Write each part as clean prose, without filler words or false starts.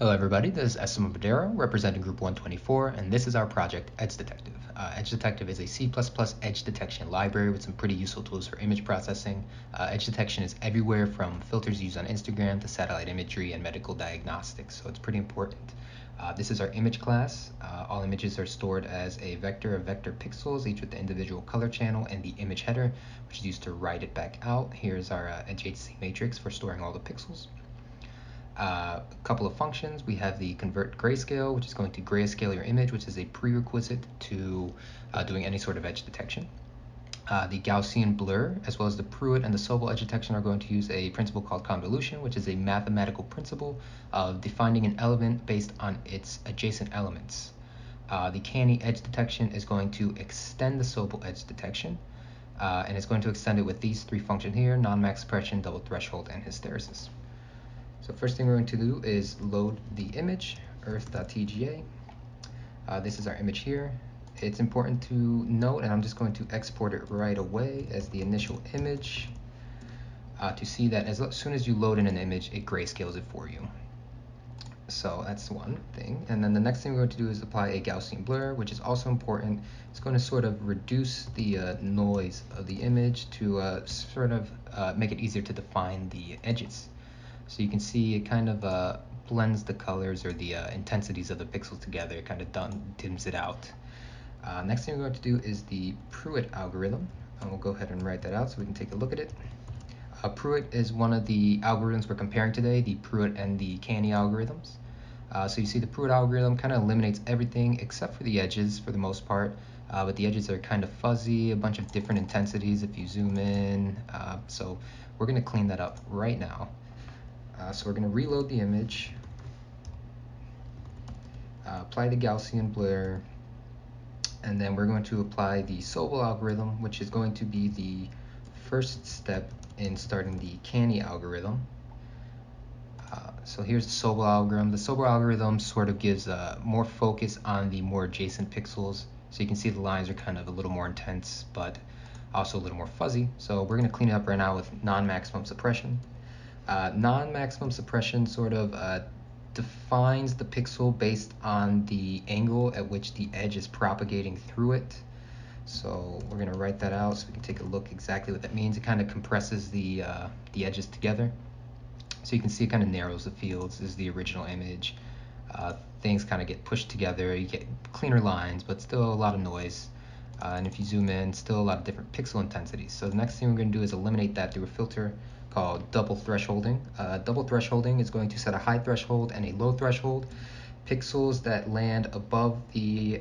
Hello everybody, this is Esteban Badero representing Group 124, and this is our project Edge Detective. Edge Detective is a C++ edge detection library with some pretty useful tools for image processing. Edge detection is everywhere from filters used on Instagram to satellite imagery and medical diagnostics, so it's pretty important. This is our image class. All images are stored as a vector of vector pixels, each with the individual color channel and the image header, which is used to write it back out. Here's our edge matrix for storing all the pixels. A couple of functions. We have the convert grayscale, which is going to grayscale your image, which is a prerequisite to doing any sort of edge detection. The Gaussian blur, as well as the Pruitt and the Sobel edge detection, are going to use a principle called convolution, which is a mathematical principle of defining an element based on its adjacent elements. The Canny edge detection is going to extend the Sobel edge detection, and it's going to extend it with these three functions here: non-max suppression, double threshold, and hysteresis. So first thing we're going to do is load the image, earth.tga. This is our image here. It's important to note, and I'm just going to export it right away as the initial image to see that as soon as you load in an image, it grayscales it for you. So that's one thing. And then the next thing we're going to do is apply a Gaussian blur, which is also important. It's going to sort of reduce the noise of the image to sort of make it easier to define the edges. So you can see it kind of blends the colors or the intensities of the pixels together. It kind of dims it out. Next thing we're going to do is the Pruitt algorithm. And we'll go ahead and write that out so we can take a look at it. Pruitt is one of the algorithms we're comparing today, the Pruitt and the Canny algorithms. So you see the Pruitt algorithm kind of eliminates everything except for the edges for the most part. But the edges are kind of fuzzy, a bunch of different intensities if you zoom in. So we're going to clean that up right now. So we're going to reload the image, apply the Gaussian blur, and then we're going to apply the Sobel algorithm, which is going to be the first step in starting the Canny algorithm. So here's the Sobel algorithm. The Sobel algorithm sort of gives more focus on the more adjacent pixels. So you can see the lines are kind of a little more intense, but also a little more fuzzy. So we're going to clean it up right now with non-maximum suppression. Non-maximum suppression sort of defines the pixel based on the angle at which the edge is propagating through it. So we're going to write that out so we can take a look exactly what that means. It kind of compresses the edges together. So you can see it kind of narrows the fields. This is the original image. Things kind of get pushed together. You get cleaner lines, but still a lot of noise. And if you zoom in, still a lot of different pixel intensities. So the next thing we're going to do is eliminate that through a filter called double thresholding. Double thresholding is going to set a high threshold and a low threshold. Pixels that land above the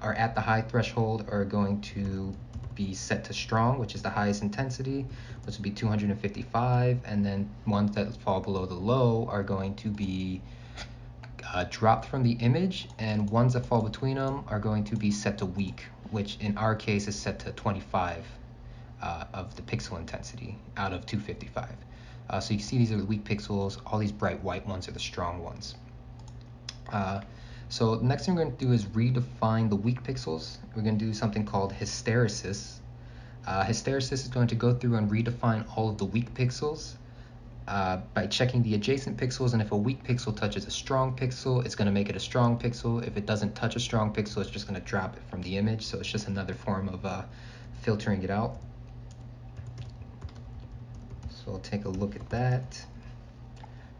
or at the high threshold are going to be set to strong, which is the highest intensity, which would be 255, and then ones that fall below the low are going to be dropped from the image, and ones that fall between them are going to be set to weak, which in our case is set to 25 of the pixel intensity out of 255. So you can see these are the weak pixels. All these bright white ones are the strong ones. So the next thing we're going to do is redefine the weak pixels. We're going to do something called hysteresis. Hysteresis is going to go through and redefine all of the weak pixels by checking the adjacent pixels, and if a weak pixel touches a strong pixel, it's going to make it a strong pixel. If it doesn't touch a strong pixel, it's just going to drop it from the image. So it's just another form of filtering it out. So we'll take a look at that.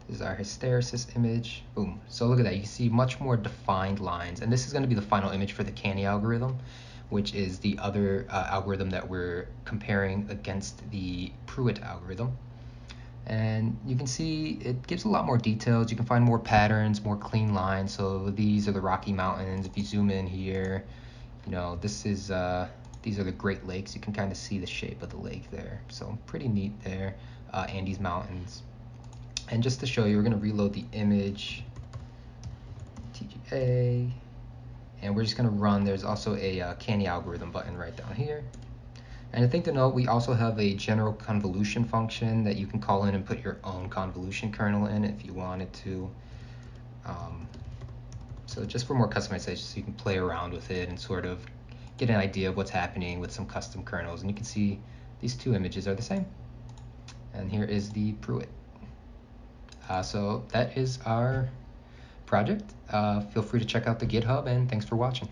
This is our hysteresis image. Boom. So look at that. You see much more defined lines. And this is going to be the final image for the Canny algorithm, which is the other algorithm that we're comparing against the Pruitt algorithm. And you can see it gives a lot more details. You can find more patterns, more clean lines. So these are the Rocky Mountains. If you zoom in here, you know, this is these are the Great Lakes. You can kind of see the shape of the lake there. So pretty neat there. Andes Mountains. And just to show you, we're going to reload the image, TGA, and we're just going to run. There's also a Canny algorithm button right down here. And a thing to note, we also have a general convolution function that you can call in and put your own convolution kernel in if you wanted to. So just for more customization, so you can play around with it and sort of get an idea of what's happening with some custom kernels. And you can see these two images are the same. And here is the Pruitt. So that is our project. Feel free to check out the GitHub, and thanks for watching.